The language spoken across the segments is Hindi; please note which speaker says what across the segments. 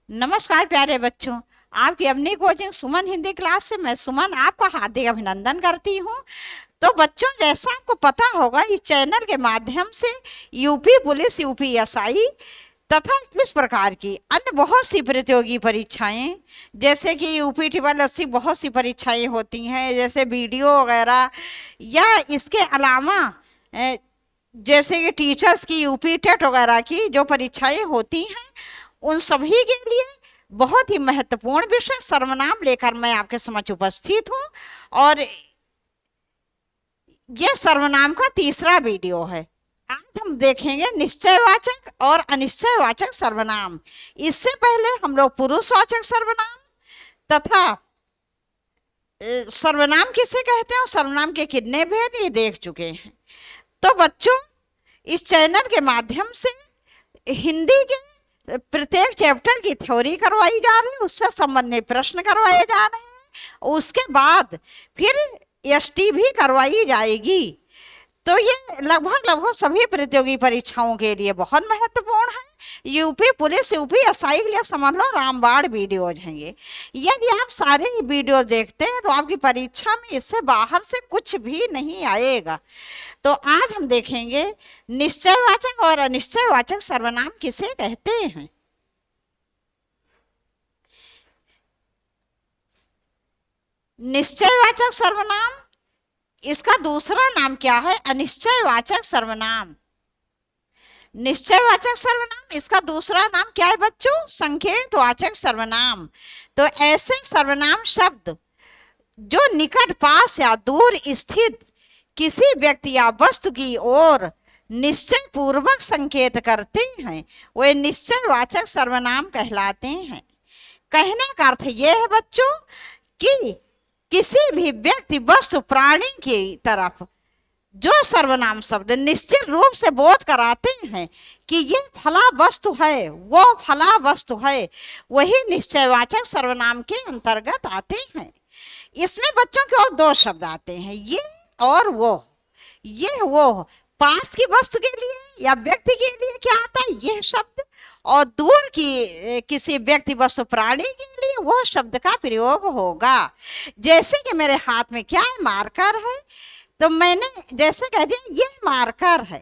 Speaker 1: नमस्कार प्यारे बच्चों। आपकी अपनी कोचिंग सुमन हिंदी क्लास से मैं सुमन आपका हार्दिक अभिनंदन करती हूँ। तो बच्चों, जैसा आपको पता होगा, इस चैनल के माध्यम से यूपी पुलिस, यूपी एसआई तथा इस प्रकार की अन्य बहुत सी प्रतियोगी परीक्षाएं, जैसे कि यूपी ट्रिपल एससी, बहुत सी परीक्षाएं होती हैं, जैसे वीडियो वगैरह, या इसके अलावा जैसे कि टीचर्स की, यूपी टेट वगैरह की जो परीक्षाएं होती हैं, उन सभी के लिए बहुत ही महत्वपूर्ण विषय सर्वनाम लेकर मैं आपके समक्ष उपस्थित हूँ। और यह सर्वनाम का तीसरा वीडियो है। आज हम देखेंगे निश्चयवाचक और अनिश्चयवाचक सर्वनाम। इससे पहले हम लोग पुरुषवाचक सर्वनाम तथा सर्वनाम किसे कहते हैं और सर्वनाम के कितने भेद ये देख चुके हैं। तो बच्चों, इस चैनल के माध्यम से हिंदी के प्रत्येक चैप्टर की थ्योरी करवाई जा रही है, उससे संबंधित प्रश्न करवाए जा रहे हैं। उसके बाद फिर एसटी भी करवाई जाएगी। तो ये लगभग सभी प्रतियोगी परीक्षाओं के लिए बहुत महत्वपूर्ण है। यूपी पुलिस, यूपी एसआई के लिए समझ लो रामबाण वीडियोज हैं ये। यदि आप सारे वीडियो देखते हैं तो आपकी परीक्षा में इससे बाहर से कुछ भी नहीं आएगा। तो आज हम देखेंगे निश्चयवाचक और अनिश्चयवाचक सर्वनाम किसे कहते हैं। निश्चयवाचक सर्वनाम, इसका दूसरा नाम क्या है? अनिश्चयवाचक सर्वनाम। निश्चयवाचक सर्वनाम, इसका दूसरा नाम क्या है बच्चों? संकेतवाचक सर्वनाम। तो ऐसे सर्वनाम शब्द जो निकट, पास या दूर स्थित किसी व्यक्ति या वस्तु की ओर निश्चय पूर्वक संकेत करते हैं, वे निश्चयवाचक सर्वनाम कहलाते हैं। कहने का अर्थ यह है बच्चों कि किसी भी व्यक्ति, वस्तु, प्राणी की तरफ जो सर्वनाम शब्द निश्चित रूप से बोध कराते हैं कि ये फला वस्तु है, वो फला वस्तु है, वही निश्चयवाचक सर्वनाम के अंतर्गत आते हैं। इसमें बच्चों के और दो शब्द आते हैं, ये और वो। ये वो पास की वस्तु के लिए या व्यक्ति के लिए क्या आता है? यह शब्द। और दूर की किसी व्यक्ति, वस्तु, प्राणी के लिए वो शब्द का प्रयोग होगा। जैसे कि मेरे हाथ में क्या है? मार्कर है। तो मैंने जैसे कह दिया ये मार्कर है,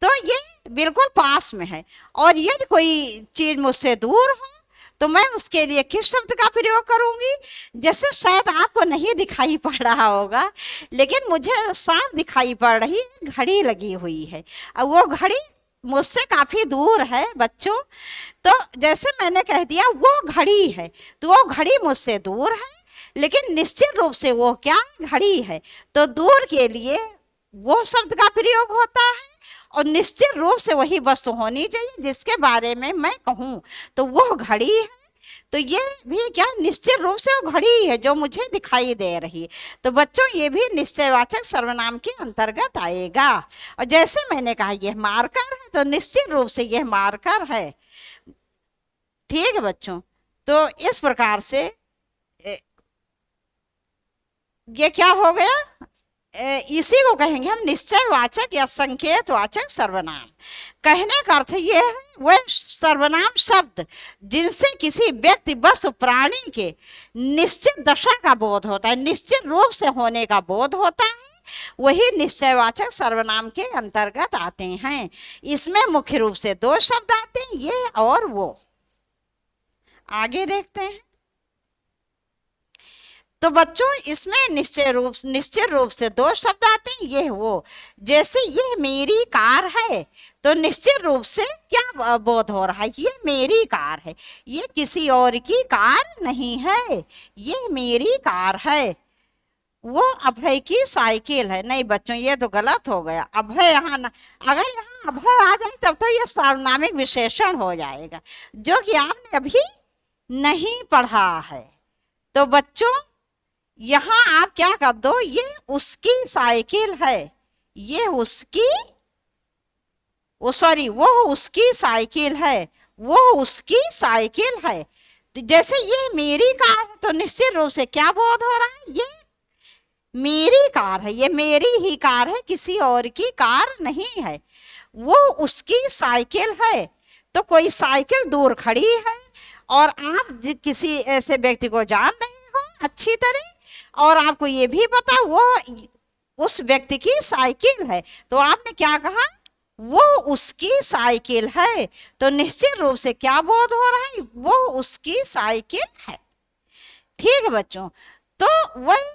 Speaker 1: तो ये बिल्कुल पास में है। और यदि कोई चीज मुझसे दूर हो तो मैं उसके लिए किस शब्द का प्रयोग करूंगी? जैसे शायद आपको नहीं दिखाई पड़ रहा होगा, लेकिन मुझे साफ दिखाई पड़ रही है, घड़ी लगी हुई है। अब वो घड़ी मुझसे काफी दूर है बच्चों। तो जैसे मैंने कह दिया वो घड़ी है, तो वो घड़ी मुझसे दूर है, लेकिन निश्चित रूप से वो क्या? घड़ी है। तो दूर के लिए वो शब्द का प्रयोग होता है, और निश्चित रूप से वही वस्तु होनी चाहिए जिसके बारे में मैं कहूँ, तो वो घड़ी है। तो ये भी क्या? निश्चित रूप से वो घड़ी है जो मुझे दिखाई दे रही है। तो बच्चों, ये भी निश्चयवाचक सर्वनाम के अंतर्गत आएगा। और जैसे मैंने कहा यह मार्कर है, तो निश्चित रूप से यह मार्कर है। ठीक है बच्चों, तो इस प्रकार से ये क्या हो गया? इसी को कहेंगे हम निश्चयवाचक या संकेतवाचक सर्वनाम। कहने का अर्थ ये है वह सर्वनाम शब्द जिनसे किसी व्यक्ति, वस्तु, प्राणी के निश्चित दशा का बोध होता है, निश्चित रूप से होने का बोध होता है, वही निश्चयवाचक सर्वनाम के अंतर्गत आते हैं। इसमें मुख्य रूप से दो शब्द आते हैं, ये और वो। आगे देखते हैं। तो बच्चों, इसमें निश्चित रूप से दो शब्द आते हैं, ये वो। जैसे ये मेरी कार है, तो निश्चित रूप से क्या बोध हो रहा है? ये मेरी कार है, ये किसी और की कार नहीं है, ये मेरी कार है। वो अभय की साइकिल है। नहीं बच्चों, ये तो गलत हो गया। अभय यहाँ न, अगर यहाँ अभय आ जाए तब तो ये सार्वनामिक विशेषण हो जाएगा, जो कि आपने अभी नहीं पढ़ा है। तो बच्चों, यहां आप क्या कर दो? ये उसकी साइकिल है, ये उसकी, वो उसकी साइकिल है, वो उसकी साइकिल है। तो जैसे ये मेरी कार है, तो निश्चित रूप से क्या बोध हो रहा है? ये मेरी कार है, ये मेरी ही कार है, किसी और की कार नहीं है। वो उसकी साइकिल है, तो कोई साइकिल दूर खड़ी है और आप किसी ऐसे व्यक्ति को जान रहे हो अच्छी तरह, और आपको ये भी पता वो उस व्यक्ति की साइकिल है, तो आपने क्या कहा, वो उसकी साइकिल है, तो निश्चित रूप से क्या बोध हो रहा है, वो उसकी साइकिल है। ठीक है बच्चों, तो वह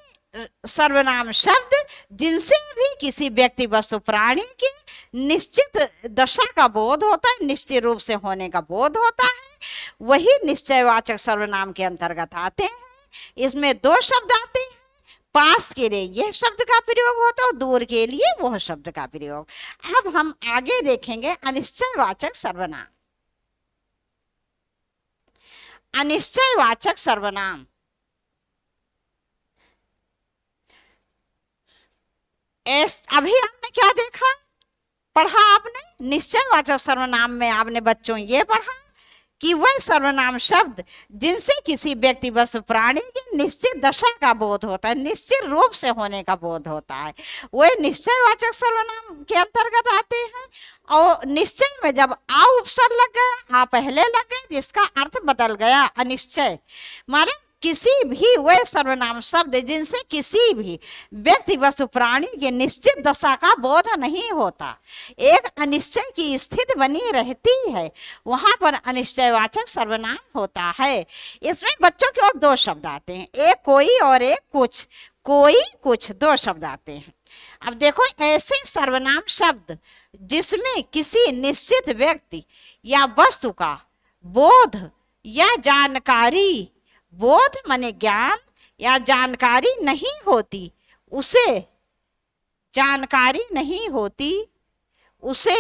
Speaker 1: सर्वनाम शब्द जिनसे भी किसी व्यक्ति वस्तु प्राणी की निश्चित दशा का बोध होता है, निश्चित रूप से होने का बोध होता है, वही निश्चयवाचक सर्वनाम के अंतर्गत आते हैं। इसमें दो शब्द आते हैं, पास के लिए यह शब्द का प्रयोग होता है और दूर के लिए वह शब्द का प्रयोग। अब हम आगे देखेंगे अनिश्चयवाचक सर्वनाम। अनिश्चयवाचक सर्वनाम अभी आपने क्या देखा, पढ़ा आपने, निश्चयवाचक सर्वनाम में आपने बच्चों ये पढ़ा कि वह सर्वनाम शब्द जिनसे किसी व्यक्ति वस्तु प्राणी की निश्चित दशा का बोध होता है, निश्चित रूप से होने का बोध होता है, वह निश्चयवाचक सर्वनाम के अंतर्गत आते हैं। और निश्चय में जब आ उपसर्ग लग गया, आ पहले लग गए, जिसका अर्थ बदल गया अनिश्चय। माने किसी भी वह सर्वनाम शब्द जिनसे किसी भी व्यक्ति वस्तु प्राणी की निश्चित दशा का बोध नहीं होता, एक अनिश्चय की स्थिति बनी रहती है, वहां पर अनिश्चयवाचक सर्वनाम होता है। इसमें बच्चों की ओर दो शब्द आते हैं, एक कोई और एक कुछ। कोई कुछ दो शब्द आते हैं। अब देखो, ऐसे सर्वनाम शब्द जिसमें किसी निश्चित व्यक्ति या वस्तु का बोध या जानकारी, बोध माने ज्ञान या जानकारी नहीं होती, उसे जानकारी नहीं होती, उसे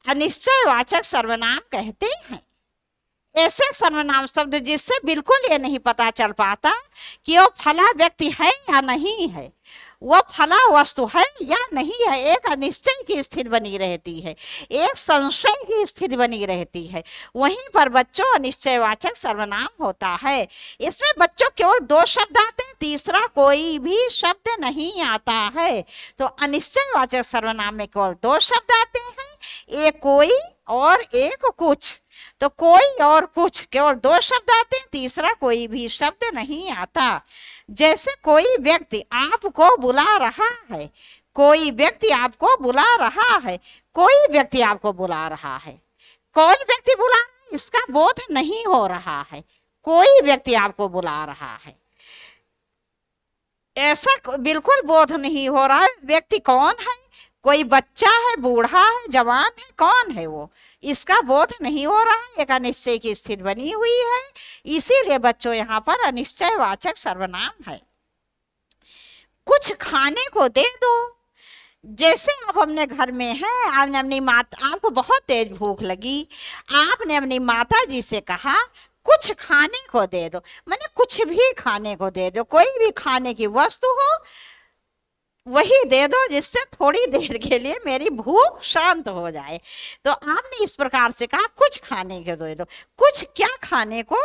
Speaker 1: अनिश्चयवाचक सर्वनाम कहते हैं। ऐसे सर्वनाम शब्द जिससे बिल्कुल ये नहीं पता चल पाता कि वो फला व्यक्ति है या नहीं है, वह फला वस्तु है या नहीं है, एक अनिश्चय की स्थिति बनी रहती है, एक संशय की स्थिति बनी रहती है, वहीं पर बच्चों अनिश्चयवाचक सर्वनाम होता है। इसमें बच्चों केवल दो शब्द आते हैं, तीसरा कोई भी शब्द नहीं आता है। तो अनिश्चयवाचक सर्वनाम में केवल दो शब्द आते हैं, एक कोई और एक कुछ। तो कोई और कुछ केवल दो शब्द आते हैं, तीसरा कोई भी शब्द नहीं आता। जैसे कोई व्यक्ति आपको बुला रहा है, कोई व्यक्ति आपको बुला रहा है, कोई व्यक्ति आपको बुला रहा है, कौन व्यक्ति बुला रहा है इसका बोध नहीं हो रहा है, कोई व्यक्ति आपको बुला रहा है, ऐसा बिल्कुल बोध नहीं हो रहा है। व्यक्ति कौन है, कोई बच्चा है, बूढ़ा है, जवान है, कौन है वो, इसका बोध नहीं हो रहा है, एक अनिश्चय की स्थिति बनी हुई है। इसीलिए बच्चों यहाँ पर अनिश्चयवाचक सर्वनाम है। कुछ खाने को दे दो, जैसे आप अपने घर में हैं, आपने अपनी माता, आपको बहुत तेज भूख लगी, आपने अपनी माता जी से कहा कुछ खाने को दे दो, माने कुछ भी खाने को दे दो, कोई भी खाने की वस्तु हो वही दे दो जिससे थोड़ी देर के लिए मेरी भूख शांत हो जाए। तो आपने इस प्रकार से कहा कुछ खाने को दे दो, कुछ क्या खाने को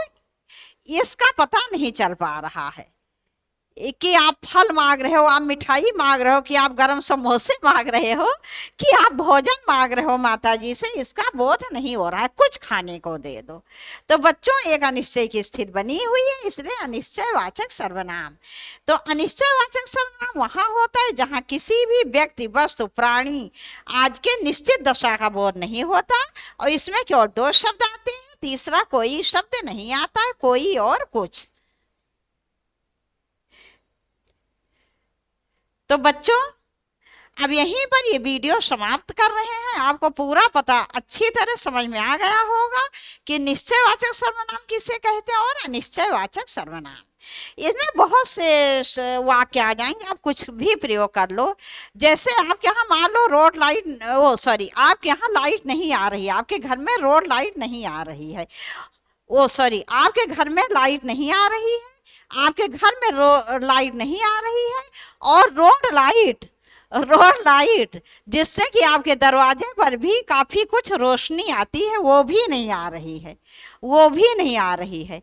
Speaker 1: इसका पता नहीं चल पा रहा है कि आप फल मांग रहे हो, आप मिठाई मांग रहे हो, कि आप गरम समोसे मांग रहे हो, कि आप भोजन मांग रहे हो माता जी से, इसका बोध नहीं हो रहा है, कुछ खाने को दे दो। तो बच्चों एक अनिश्चय की स्थिति बनी हुई है, इसलिए अनिश्चयवाचक सर्वनाम। तो अनिश्चयवाचक सर्वनाम वहां होता है जहां किसी भी व्यक्ति वस्तु प्राणी आज के निश्चित दशा का बोध नहीं होता, और इसमें केवल दो शब्द आते हैं, तीसरा कोई शब्द नहीं आता है, कोई और कुछ। तो बच्चों अब यहीं पर ये वीडियो समाप्त कर रहे हैं। आपको पूरा पता अच्छी तरह समझ में आ गया होगा कि निश्चयवाचक सर्वनाम किसे कहते हैं और अनिश्चयवाचक सर्वनाम। इसमें बहुत से वाक्य आ जाएंगे, आप कुछ भी प्रयोग कर लो। जैसे आपके यहाँ मान लो रोड लाइट, आपके यहाँ लाइट नहीं आ रही, आपके घर में रोड लाइट नहीं आ रही है, आपके घर में लाइट नहीं आ रही है, आपके घर में लाइट नहीं आ रही है, और रोड लाइट जिससे कि आपके दरवाजे पर भी काफी कुछ रोशनी आती है, वो भी नहीं आ रही है, वो भी नहीं आ रही है।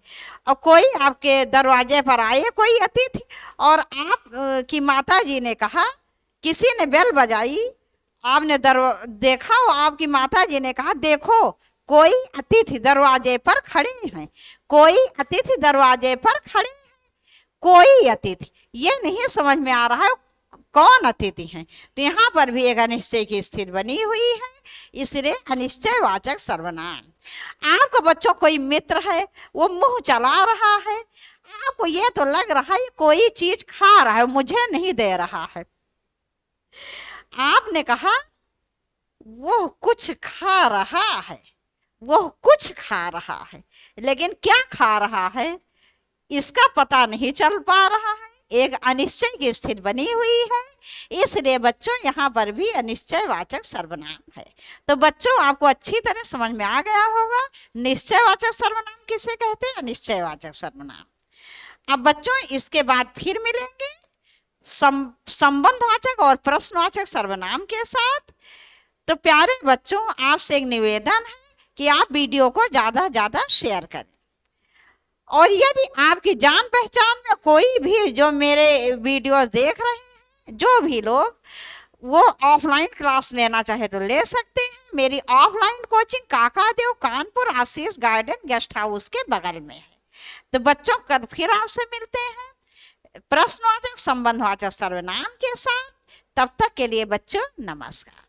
Speaker 1: और कोई आपके दरवाजे पर आए, कोई अतिथि, और आप की माता जी ने कहा, किसी ने बेल बजाई, आपने देखा, आपकी माता जी ने कहा देखो कोई अतिथि दरवाजे पर खड़े हैं, कोई अतिथि दरवाजे पर खड़े, कोई अतिथि, ये नहीं समझ में आ रहा है कौन अतिथि हैं। तो यहाँ पर भी एक अनिश्चय की स्थिति बनी हुई है, इसलिए अनिश्चयवाचक सर्वनाम। आपको बच्चों कोई मित्र है, वो मुंह चला रहा है, आपको ये तो लग रहा है कोई चीज खा रहा है, मुझे नहीं दे रहा है। आपने कहा वो कुछ खा रहा है, वो कुछ खा रहा है, लेकिन क्या खा रहा है इसका पता नहीं चल पा रहा है, एक अनिश्चय की स्थिति बनी हुई है, इसलिए बच्चों यहाँ पर भी अनिश्चयवाचक सर्वनाम है। तो बच्चों आपको अच्छी तरह समझ में आ गया होगा निश्चयवाचक सर्वनाम किसे कहते हैं, अनिश्चयवाचक सर्वनाम। अब बच्चों इसके बाद फिर मिलेंगे संबंधवाचक और प्रश्नवाचक सर्वनाम के साथ। तो प्यारे बच्चों आपसे एक निवेदन है कि आप वीडियो को ज्यादा से ज्यादा शेयर करें, और यदि आपकी जान पहचान में कोई भी जो मेरे वीडियो देख रहे हैं, जो भी लोग वो ऑफलाइन क्लास लेना चाहे तो ले सकते हैं। मेरी ऑफलाइन कोचिंग काकादेव कानपुर आशीष गार्डन गेस्ट हाउस के बगल में है। तो बच्चों कल फिर आपसे मिलते हैं प्रश्नवाचक संबंधवाचक सर्वनाम के साथ। तब तक के लिए बच्चों नमस्कार।